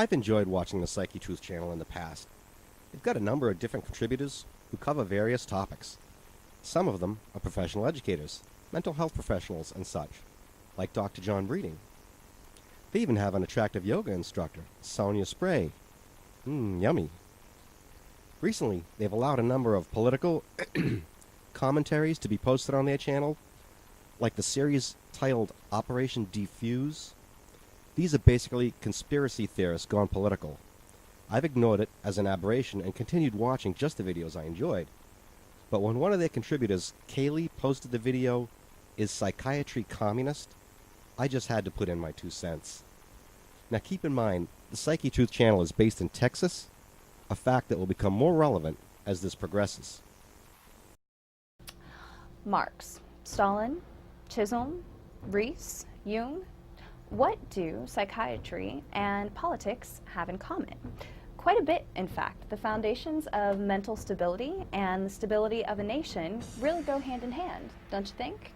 I've enjoyed watching the Psychiatry channel in the past. They've got a number of different contributors who cover various topics. Some of them are professional educators, mental health professionals, and such, like Dr. John Breeding. They even have an attractive yoga instructor, Sonia Spray. Yummy. Recently, they've allowed a number of political commentaries to be posted on their channel, like the series titled Operation Defuse. These are basically conspiracy theorists gone political. I've ignored it as an aberration and continued watching just the videos I enjoyed. But when one of their contributors, Kaylee, posted the video, "Is Psychiatry Communist?" I just had to put in my 2 cents. Now keep in mind, the Psychiatry channel is based in Texas, a fact that will become more relevant as this progresses. Marx, Stalin, Chisholm, Rees, Jung. What do psychiatry and politics have in common? Quite a bit, in fact. The foundations of mental stability and the stability of a nation really go hand in hand, don't you think?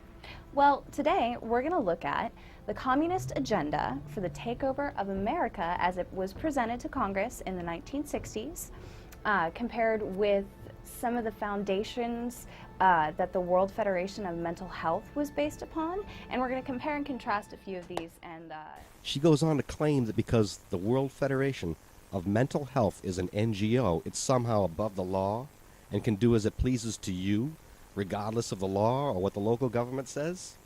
Well, today we're going to look at the communist agenda for the takeover of America as it was presented to Congress in the 1960s, compared with some of the foundations that the World Federation of Mental Health was based upon, and we're going to compare and contrast a few of these. And She goes on to claim that because the World Federation of Mental Health is an NGO, it's somehow above the law and can do as it pleases to you, regardless of the law or what the local government says.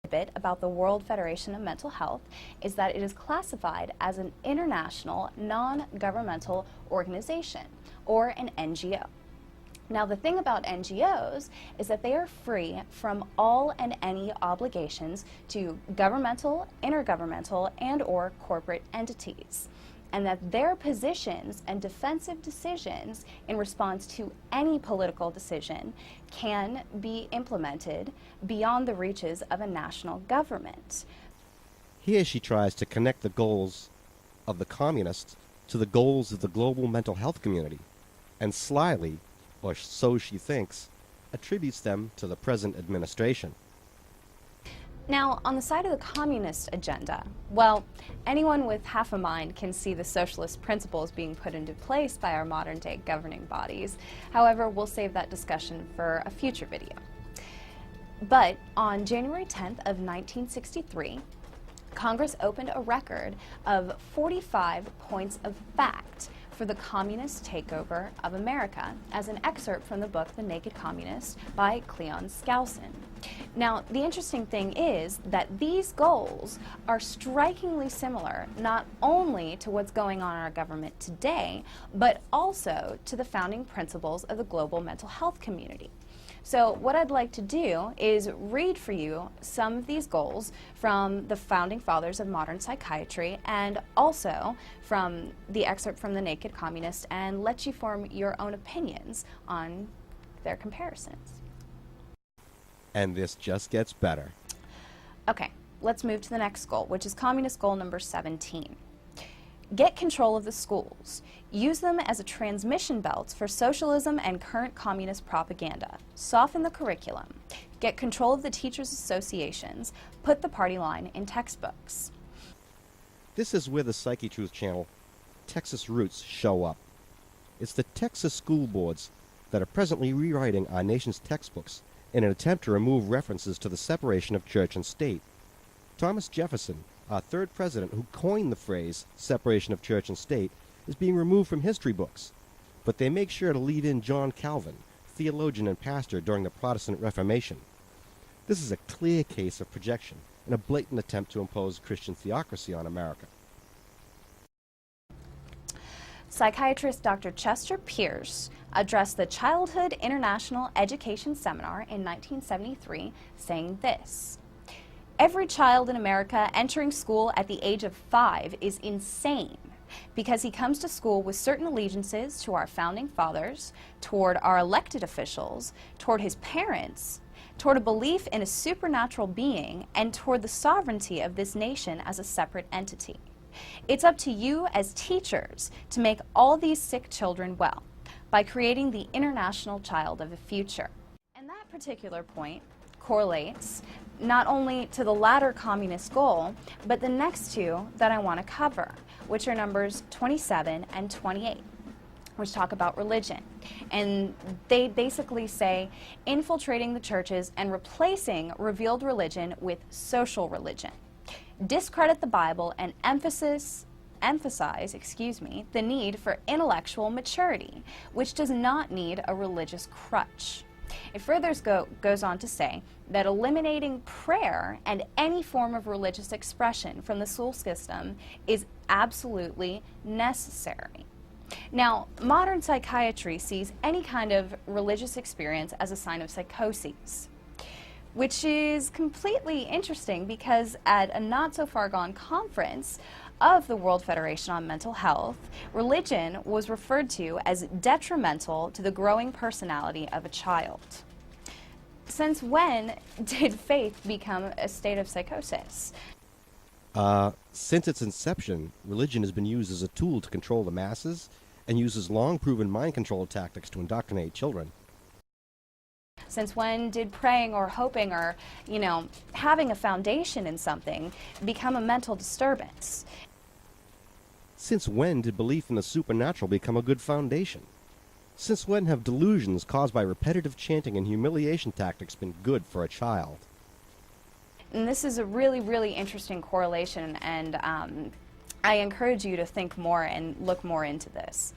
A bit about the World Federation of Mental Health is that it is classified as an international non-governmental organization, or an NGO. Now, the thing about NGOs is that they are free from all and any obligations to governmental, intergovernmental, and/or corporate entities, and that their positions and defensive decisions in response to any political decision can be implemented beyond the reaches of a national government. Here she tries to connect the goals of the communists to the goals of the global mental health community, and slyly, or so she thinks, attributes them to the present administration. Now, on the side of the communist agenda, well, anyone with half a mind can see the socialist principles being put into place by our modern-day governing bodies. However, we'll save that discussion for a future video. But on January 10th of 1963, Congress opened a record of 45 points of fact for the communist takeover of America, as an excerpt from the book The Naked Communist by Cleon Skousen. Now, the interesting thing is that these goals are strikingly similar not only to what's going on in our government today, but also to the founding principles of the global mental health community. So what I'd like to do is read for you some of these goals from the founding fathers of modern psychiatry, and also from the excerpt from The Naked Communist, and let you form your own opinions on their comparisons. And this just gets better. Okay, let's move to the next goal, which is communist goal number 17. Get control of the schools. Use them as a transmission belt for socialism and current communist propaganda. Soften the curriculum. Get control of the teachers' associations. Put the party line in textbooks. This is where the Psychiatry channel, Texas Roots, show up. It's the Texas school boards that are presently rewriting our nation's textbooks in an attempt to remove references to the separation of church and state. Thomas Jefferson, our third president who coined the phrase separation of church and state, is being removed from history books, but they make sure to lead in John Calvin, theologian and pastor during the Protestant Reformation. This is a clear case of projection and a blatant attempt to impose Christian theocracy on America. Psychiatrist Dr. Chester Pierce addressed the Childhood International Education Seminar in 1973, saying this: "Every child in America entering school at the age of 5 is insane because he comes to school with certain allegiances to our founding fathers, toward our elected officials, toward his parents, toward a belief in a supernatural being, and toward the sovereignty of this nation as a separate entity. It's up to you as teachers to make all these sick children well by creating the international child of the future." And that particular point correlates not only to the latter communist goal, but the next two that I want to cover, which are numbers 27 and 28, which talk about religion. And they basically say infiltrating the churches and replacing revealed religion with social religion. Discredit the Bible and emphasize the need for intellectual maturity, which does not need a religious crutch. It further goes on to say that eliminating prayer and any form of religious expression from the school system is absolutely necessary. Now, modern psychiatry sees any kind of religious experience as a sign of psychosis, which is completely interesting because at a not-so-far-gone conference of the World Federation on Mental Health, religion was referred to as detrimental to the growing personality of a child. Since when did faith become a state of psychosis? Since its inception, religion has been used as a tool to control the masses and uses long-proven mind control tactics to indoctrinate children. Since when did praying or hoping or, having a foundation in something become a mental disturbance? Since when did belief in the supernatural become a good foundation? Since when have delusions caused by repetitive chanting and humiliation tactics been good for a child? And this is a really, really interesting correlation, and I encourage you to think more and look more into this.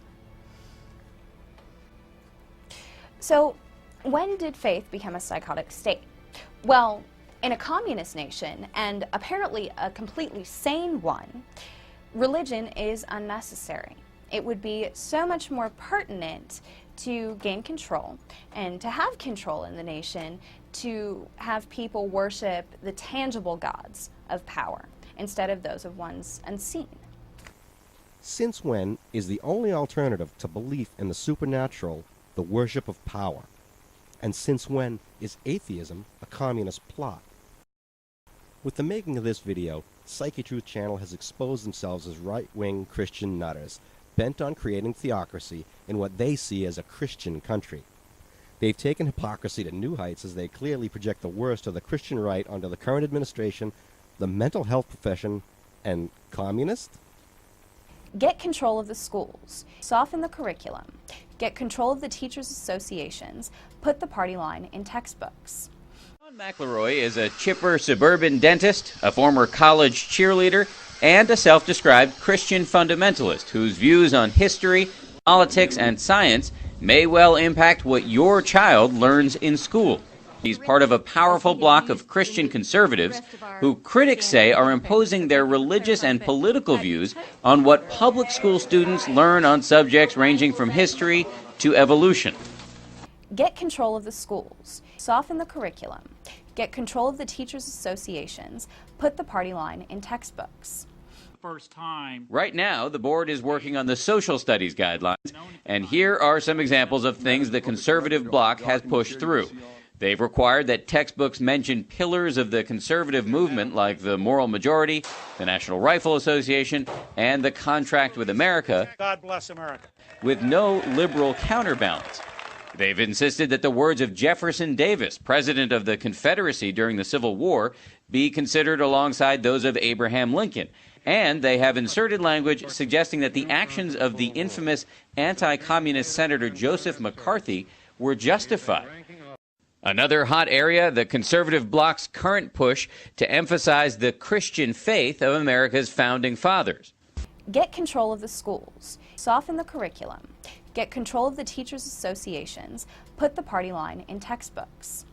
So, when did faith become a psychotic state? Well, in a communist nation, and apparently a completely sane one, religion is unnecessary. It would be so much more pertinent to gain control and to have control in the nation, to have people worship the tangible gods of power instead of those of ones unseen. Since when is the only alternative to belief in the supernatural the worship of power? And since when is atheism a communist plot? With the making of this video, Psychiatry channel has exposed themselves as right-wing Christian nutters, bent on creating theocracy in what they see as a Christian country. They've taken hypocrisy to new heights as they clearly project the worst of the Christian right onto the current administration, the mental health profession, and communists? Get control of the schools, soften the curriculum, get control of the teachers' associations, put the party line in textbooks. John McElroy is a chipper suburban dentist, a former college cheerleader, and a self-described Christian fundamentalist whose views on history, politics, and science may well impact what your child learns in school. He's part of a powerful bloc of Christian conservatives who critics say are imposing their religious and political views on what public school students learn on subjects ranging from history to evolution. Get control of the schools, soften the curriculum, get control of the teachers' associations, put the party line in textbooks. Right now, the board is working on the social studies guidelines, and here are some examples of things the conservative bloc has pushed through. They've required that textbooks mention pillars of the conservative movement like the moral majority, the National Rifle Association, and the Contract with America, God bless America, with no liberal counterbalance. They've insisted that the words of Jefferson Davis, president of the Confederacy during the Civil War, be considered alongside those of Abraham Lincoln. And they have inserted language suggesting that the actions of the infamous anti-communist Senator Joseph McCarthy were justified. Another hot area, the conservative bloc's current push to emphasize the Christian faith of America's founding fathers. Get control of the schools, soften the curriculum, get control of the teachers' associations, put the party line in textbooks.